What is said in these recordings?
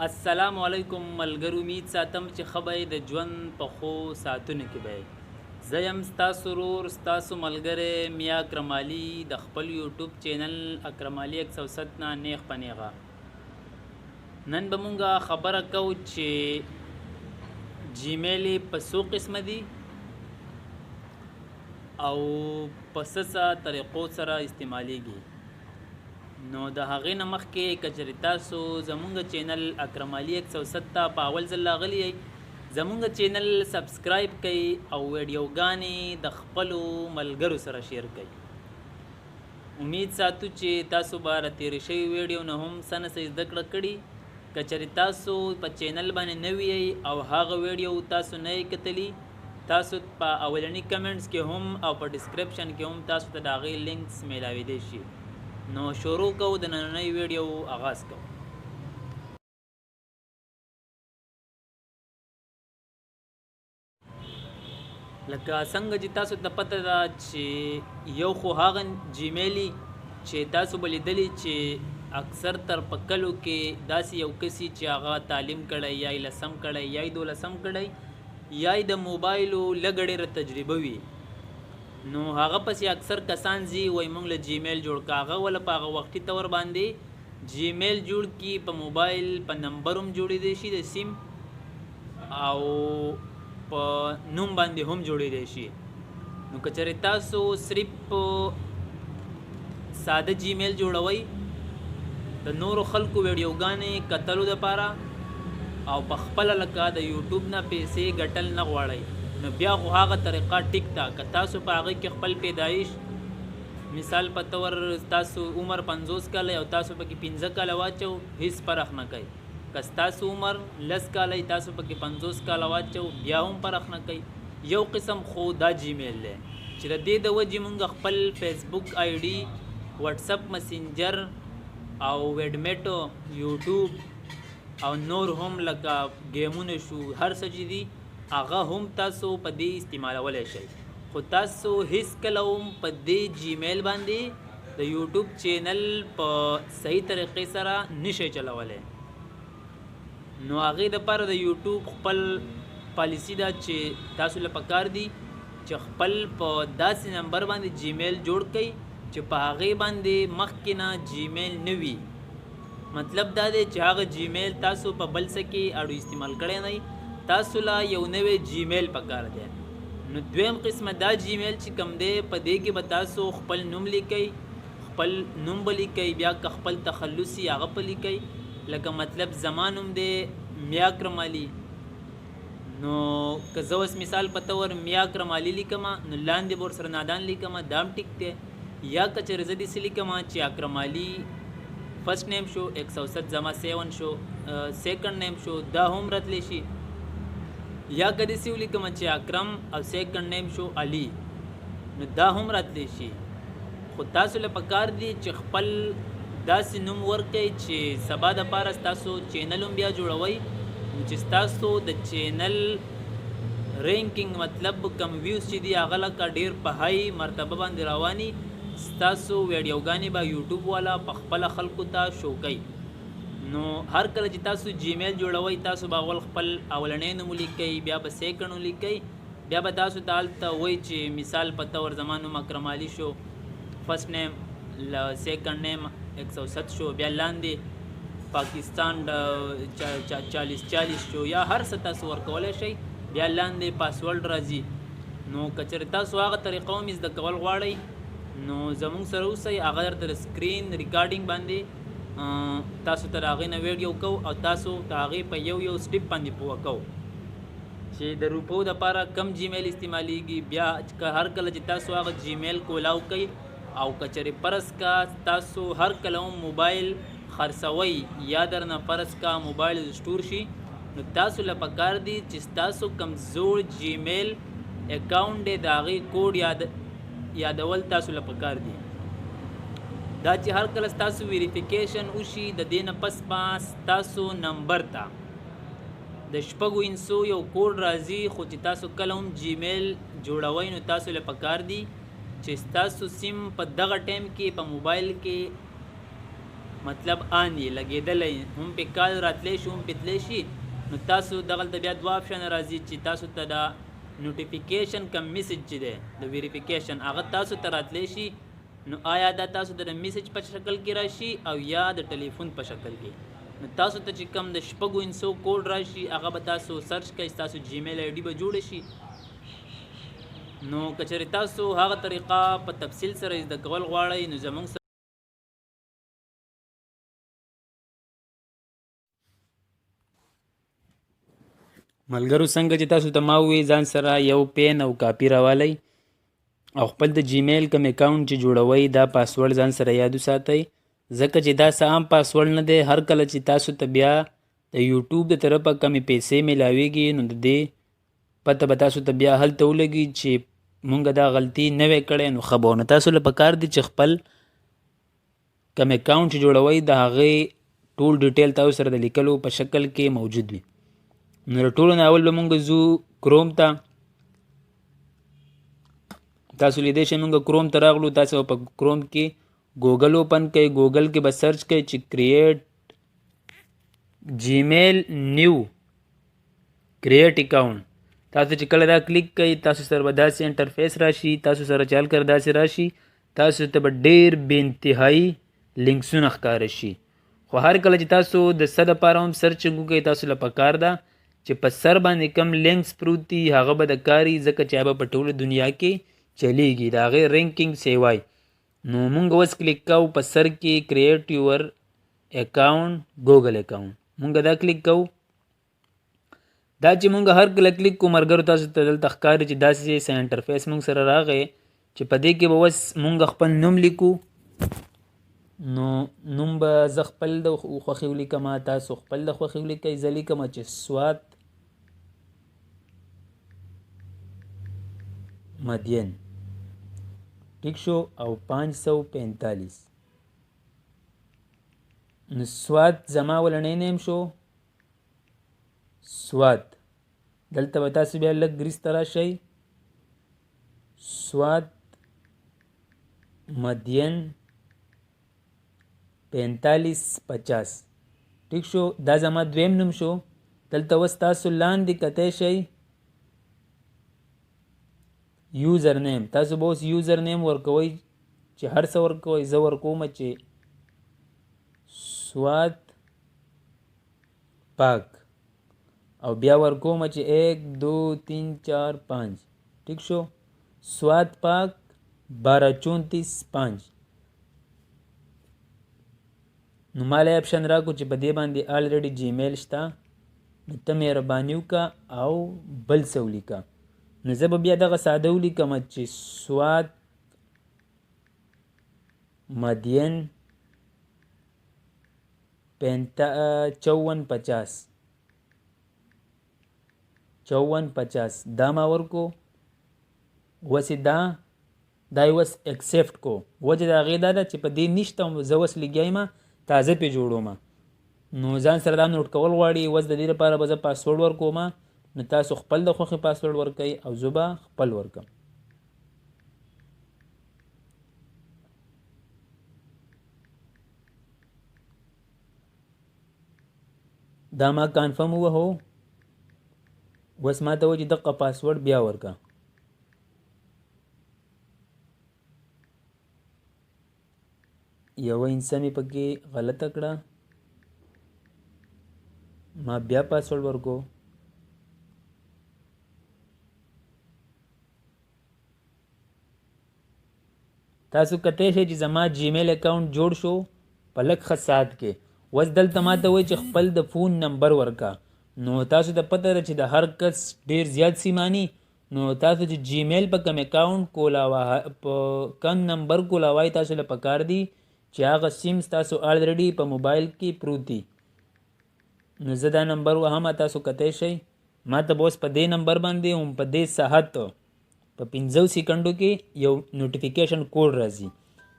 السلام علیکم ملګرو، امید ساتم چې ښه به د ژوند په ښو ساعتونو کې به زه یم ستاسو ورور ستاسو ملګری میا اکرم علي د خپل یوټیوب چینل اکرم علي 107 نه نیغ په نیغه. نن به مونږ خبره کوو چې جیمیل په څو قسمه دي او په څه طریقو سره استعمالیږي. نو د هغې نه مخکې که چېرې تاسو زمونږ چینل اکرم علي 107 ته په اول ځل راغلي یئ، زمونږ چینل سبسکرایب کړئ او ویډیوګانې د خپلو ملګرو سره شیر کړئ. امید ساتو چې تاسو به را تېرې شوي ویډیو نه هم څه نه څه زده کړه کړي. که چېرې تاسو په چینل باندې نوي یئ او هغه ویډیو تاسو نه یې کتلي، تاسو په اولني کمنټس کې هم او په ډسکرپشن کې هم تاسو ته د هغې لینکس میلاویدی شي. نو شروع کوو د نننۍ ویډیو آغاز کوو. لکه څنګه چې تاسو ته پته ده چې یو خو هغه جیمیلی چې تاسو به لیدلی چې اکثر تر په کلو کې داسې یو کسي چې هغه تعلیم کړی یا یې 10م کړی یا یې 12م کړی یا یې د موبایلو لږ ډېره تجربه وي، نو هغه پسې اکثر کسان ځي وایي موږ له جیمیل جوړ که. هغه وله په هغه وختي طور باندې جیمیل جوړ کي، په موبایل په نمبر هم جوړېدی شي د سیم او په نوم باندې هم جوړېدی شي. نو که چېرې تاسو صرف ساده جیمیل جوړوئ د نورو خلکو ویډیوګانې کتلو دپاره او په خپله لکه د یوټیوب نه پیسې ګټل نه غواړئ، نو بیا خو هغه طریقه ټیک ده. که تاسو په هغې کې خپل پیدایش مثال په طور تاسو عمر 50 کاله او تاسو پکې 15 کاله واچو، هیڅ فرق نه کوي. که ستاسو عمر 10 کاله تاسو پکې 50 کاله واچو، بیا هم فرق نه کوي. یو قسم خو دا جیمیل دی چې د دې د وجې مونږ خپل فیسبوک آی ډي، واتساپ مسنجر او ویډمیټو، یوټیوب او نور هم لکه ګیمونه شو، هر څه چې دي هغه هم تاسو په دې استعمالولی شئ. خو تاسو هیڅ کله هم په دې جیمیل باندې د یوټیوب چینل په صحیح طریقې سره نشئ چلولی. نو هغې دپاره د یوټیوب خپل پالیسي ده چې تاسو له پکار دي چې خپل په داسې نمبر باندې جیمیل جوړ کړئ چې په هغې باندې مخکې نه جیمیل نه وي. مطلب دا دی چې هغه جیمیل تاسو په بل څه کې اړو استعمال کړی نه، تاسو لا یو نوی جیمیل پکار دی. نو دویم قسمه دا جیمیل چې کوم دی، په دې کې به تاسو خپل نوم لیکئ، خپل نوم به لیکئ، بیا که خپل تخلصي هغه په لیکئ. لکه مطلب زما نوم دی میا اکرم علي، نو که زه اوس مثال په طور میا اکرم علي لیکم، نو لاندې به ورسره نادان لیکم، دا هم ټیک دی. یا که چېرې زه داسې لیکم چې اکرم علي فرسټ نیم شو، 107 زما 7 شو، سیکنډ نیم شو، دا هم راتلی شي. یا که داسې ولیکم چې اکرم او سیکنډ نیم شو علي، نو دا هم راتلی شي. خو تاسو له پکار دي چې خپل داسې نوم ورکئ چې سبا دپاره ستاسو چینل هم بیا جوړوئ، چې ستاسو د چینل رینکینګ مطلب کم ویوز چې دي هغه لکه ډېر په های مرتبه باندې رواني، ستاسو ویډیوګانې به یوټیوب والا په خپله خلکو ته شو کوي. نو هر کله چې تاسو جیمیل جوړوئ، تاسو به اول خپل اولنی نوم ولیکئ، بیا به سیکنډ ولیکئ، بیا به تاسو ته هلته وایي چې مثال په طور زما نوم اکرم علي شو، فرسټ نیم، سیکنډ نیم 107 شو، بیا لاندې پاکستان 40 شو، یا هر څه تاسو ورکولی شئ، بیا لاندې پاسورډ راځي. نو که چېرې تاسو هغه طریقه هم زده کول غواړئ، نو زمونږ سره اوسئ، هغه درته د سکرین ریکارډینګ باندې تاسو ته د هغې نه ویډیو کوو او تاسو د هغې په یو یو سټپ باندې پوه کوو چې د روپو دپاره کم جیمیل استعمالیږي. بیا که هر کله چې تاسو هغه جیمیل کولاو کوئ او که چېرې فرض کا تاسو هر کله هم موبایل خرڅوئ یا درنه فرض کا موبایل سټور شي، نو تاسو له پکار دي چې ستاسو کم زوړ جیمیل اکاونټ دی د هغې کوډ یادول تاسو له پکار دي. دا چې هر کله ستاسو ویریفیکیشن وشي، د دې نه پس به ستاسو نمبر ته د 6 انچو یو کوډ راځي. خو چې تاسو کله هم جیمیل جوړوئ، نو تاسو له پکار دي چې ستاسو سیم په دغه ټایم کې په موبایل کې مطلب آن یې لګېدلی هم پې کال راتلی شي هم پې تلی شي نو تاسو دغلته بیا دوه آپشن راځي چې تاسو ته دا نوټیفیکیشن کم میسج چې دی د ویریفیکیشن هغه تاسو ته راتلی شي نو آیا دا تاسو ته د میسج په شکل کې راشي او یا د ټلیفون په شکل کې نو تاسو ته چې کم د شپږو انسو کوډ راشي هغه به تاسو سرچ کوئ ستاسو جیمیل آی ډي به جوړه شي نو که چېرې تاسو هغه طریقه په تفصیل سره زده کول غواړئ نو زموږ سره ملګرو څنګه چې تاسو ته ما وویل ځان سره یو پین او کاپي راوالی او خپل د جیمیل کوم اکاونټ چې جوړوئ دا پاسورډ ځان سره یاد وساتئ ځکه چې دا څه عام پاسورډ نه دی هر کله چې تاسو ته بیا د یوټیوب د طرفه کمې پیسې میلاویږي نو د دې پته به تاسو ته بیا هلته ولګي چې مونږ دا غلطي نه وی کړی نو ښه به نو تاسو له پکار دي چې خپل کوم اکاونټ چې جوړوئ د هغې ټول ډیټیل تاسو سره د لیکلو په شکل کې موجود وي نو له ټولو نه اول به مونږ ځو کروم ته تاسو لیدی شئ مونږ کروم ته راغلو تاسو په کروم کې ګوګل اوپن کوئ ګوګل کې به سرچ کوئ چې کریټ جیمیل نیو کریټ اکاونټ تاسو چې کله دا کلیک کوئ تاسو سره به داسې انټرفیس راشي تاسو سره چې هلکر داسې راشي تاسو ته به ډېر بې انتهایي لینکسونه ښکاره شي خو هر کله چې تاسو د څه دپاره هم سرچ وکړئ تاسو له پکار ده چې په سر باندې کم لینکس پروت دي هغه به د کاري ځکه چې هغه په ټوله دنیا کې چلیږي د هغې رینکینګ سیوای نو مونږ اوس کلیک کوو په سر کې کریټ یور اکاونټ ګوګل اکاونټ مونږ دا کلیک کوو دا چې مونږ هر کله کلیک کوو ملګرو تاسو ته دلته ښکاري چې داسې څه انټرفیس مونږ سره راغی چې په دې کې به اوس مونږ خپل نوم لیکو نو نوم به زه خپل د خوښې ولیکمه تاسو خپل د خوښې ولیکئ زه لیکمه چې سوات مدین ٹھیک شو او 545 نو سوات زما ولنی نیم شو سوات دلته به تاسو بیا لږ ګریس ته راشئ سوات مدین 4550 ٹھیک شو دا زما دویم نوم شو دلته اوس تاسو لاندې کتی شئ یوزر نیم تاسو به اوس یوزر نیم ورکوئ چې هر څه ورکوئ زه ورکومه چې سوات پاک او بیا ورکومه چې 1 2 3 4 5 ٹھیک شو سوات پاک 1234 5 نو مالی اپشن راکو چې په دې باندې آلریډي جیمیل شته نو ته مهرباني وکړه او بل څه ولیکه نو زه به بیا دغه ساده ولیکم چې سوات مدین 5450 دا ما ورکو وسې دا یې وس اکسپټ کو وجه د هغې دا ده چې په دې نشته زه اوس لګیا تازه پې جوړومه نو ځان سره دا نوټ کول غواړي اوس د دې لپاره به زه پاسورډ ورکومه نو تاسو خپل د خوښې پاسورډ ورکئ او زه به خپل ورکم دا ما کنفرم ووهو اوس ما ته وایي چې دغه پاسورډ بیا ورکه یوه انسه مې پکې غلطه کړه ما بیا پاسورډ ورکو تاسو کتی شئ چې زما جیمیل اکاونټ جوړ شو په لږ ښه ساعت کې اوس دلته ما ته وایي چې خپل د فون نمبر ورکه نو تاسو ته پته ده چې د هر کس ډېر زیات سیمانی نو تاسو چې جیمیل په کم اکاونټ کولاوه په کم نمبر کولاوای تاسو له پکار دي چې هغه سیم تاسو آلریډي په موبایل کې پروت دي نو زه دا نمبر وهم تاسو کتی شئ ما ته به اوس په دې نمبر باندې هم په دې ساعت په 15 سیکنډو کې یو نوټیفیکیشن کوډ راځي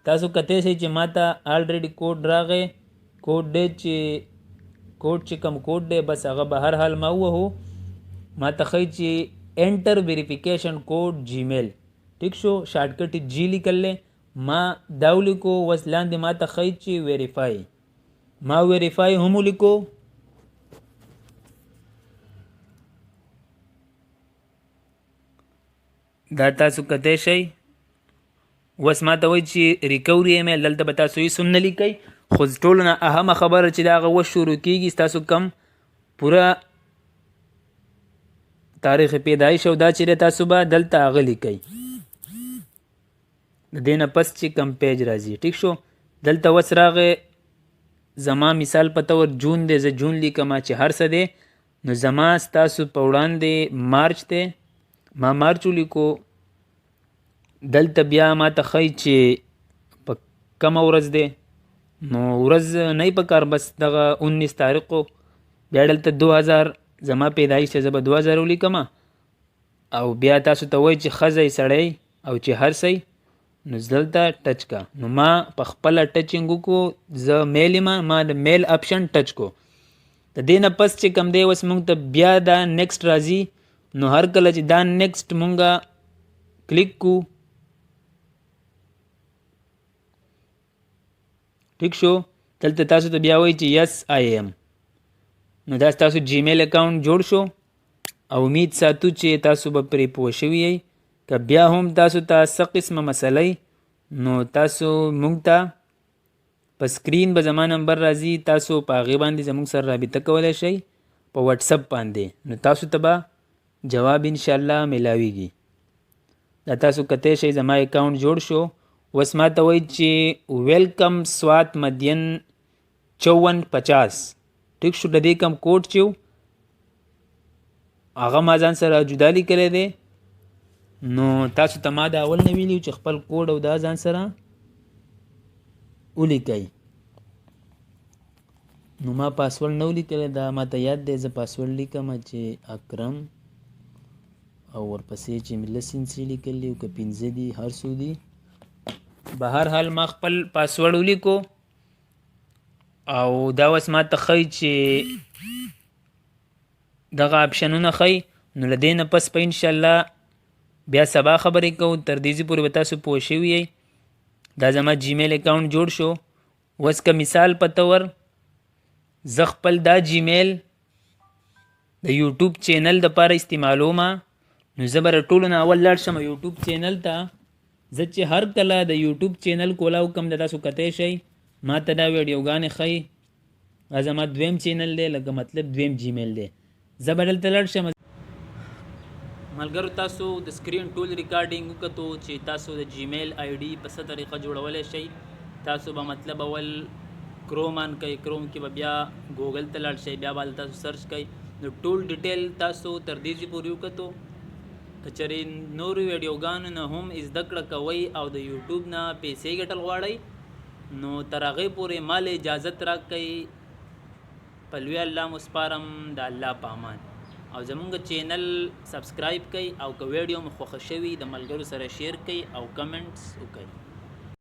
تاسو کتی شئ چې ما ته آلریډي کوډ راغی کوډ دی چې کوم کوډ دی بس هغه به هر حال ما ووهو ما ته ښایي چې انټر ویریفیکیشن کوډ جیمیل ټیک شو شارټکټ جی لیکلی ما دا ولیکو اوس لاندې ما ته ښایي چې ویریفای ما ویریفای هم ولیکو. دا تاسو کتی شئ. اوس ما ته وایي چې ریکوري ایمیل دلته به تاسو هېڅ هم نه لیکئ، خو ټولو نه اهمه خبره چې د هغه اوس شروع کېږي ستاسو کم پوره تاریخ پیدایش او دا چې دی تاسو به دلته هغه لیکئ. د دې نه پس چې کم پیج راځي. ټیک شو. دلته اوس راغی زما مثال په طور جون دی، زه جون لیکم چې هر څه دی، نو زما ستاسو په وړاندې مارچ دی، ما مارچ ولیکو. دلته بیا ما ته ښایي چې په کمه ورځ دی، نو ورځ نه په کار، بس دغه 19 تاریخو. بیا دلته 2000 زما پیدایش چې زه به 2000 ولیکم، او بیا تاسو ته وایي چې ښځی سړی او چې هر څه، نو دلته ټچ کا. نو ما په خپله ټچینګ وکړو، زه میل یم، ما د میل آپشن ټچ کو. د دې نه پس چې کوم دی اوس موږ ته بیا دا نیکسټ راځي، نو هر کله چې دا نیکسټ مونږه کلیک کو، ټیک شو، دلته تاسو ته بیا وایي چې یس آی ایم. نو دا ستاسو جیمیل اکاونټ جوړ شو، او امید ساتو چې تاسو به پرې پوه شوي یئ. که بیا هم تاسو ته څه قسمه مسله یي، نو تاسو موږ ته په سکرین به زما نمبر راځي، تاسو په هغې باندې زموږ سره رابطه کولی شئ په وټسپ باندې، نو تاسو ته به جواب انشاءالله ملاویږي. دا تاسو کتی شئ زما اکاونټ جوړ شو. اوس ما ته وایي چې ویلکم سوات مدین 5450. ټیک شو. د دې کم کوډ چې هغه ما ځان سره جدا لیکلی دی، نو تاسو ته ما د اول نه ویلي چې خپل کوډ او دا ځان سره ولیکئ. نو ما پاسورډ نه ولیکلی، دا ما ته یاد دی، زه پاسورډ لیکم چې اکرم، او ورپسې چې مې لس انچې لیکلي او که 15 دي هر څو دي. به هر حال ما خپل پاسورډ ولیکو، او دا اوس ما ته ښایي چې دغه آپشنونه ښایي. نو له دې نه پس په انشاءالله بیا سبا خبرې کوو. تر دې پورې به تاسو پوه شوي یئ. دا زما جیمیل اکاونټ جوړ شو. اوس که مثال په طور زه خپل دا جیمیل د یوټیوب چینل دپاره استعمالوم، نو زه به ټولو نه اول لاړ شم یوټیوب چینل ته. زه چې هر کله د یوټیوب چینل کولاو کوم د تاسو کتی شئ، ما ته دا ویډیوګانې ښایي. دا زما دویم چینل دی، لکه مطلب دویم جیمیل دی. زه به دلته لاړ شم. ملګرو تاسو د سکرین ټول ریکارډینګ وکتو چې تاسو د جیمیل آی ډي په څه طریقه جوړولی شئ. تاسو به مطلب اول کروم آن کوئ، کروم کې به بیا ګوګل ته لاړ شئ، بیا به هلته تاسو سرچ کوئ. نو ټول ډیټیل تاسو تر دې پورې وکتو. که چېرې نورو ویډیوګانو نه هم زده کړه کوئ او د یوټیوب نه پیسې ګټل غواړئ، نو تر هغې پورې مال اجازت راکئ. په لوی الله مو سپارم، د الله په امان. او زمونږ چینل سبسکرایب کئ، او که ویډیو مو خوښه شوي د ملګرو سره شیر کئ او کمنټس وکئ.